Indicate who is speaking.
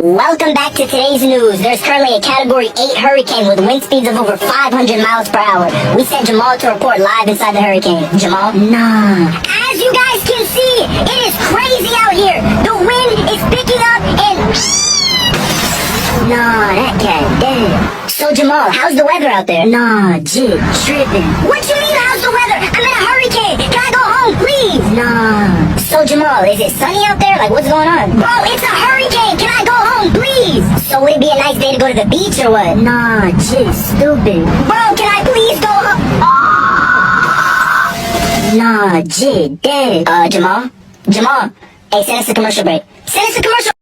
Speaker 1: Welcome back to today's news. There's currently a Category 8 hurricane with wind speeds of over 500 miles per hour. We sent Jamal to report live inside the hurricane. Jamal? Nah. As you guys can see, it is crazy out here. The wind is picking up and... Nah, that cat dead. So Jamal, how's the weather out there? Nah, jit, tripping. What you mean how's the weather? I'm in a hurricane. Can I go home, please? Nah. So Jamal, is it sunny out there? Like, what's going on? Bro, it's a hurricane. Can I go home, please? So would it be a nice day to go to the beach or what? Nah, jit, stupid. Bro, can I please go home? Nah, jit, dead. Jamal? Jamal? Hey, send us a commercial break. Send us a commercial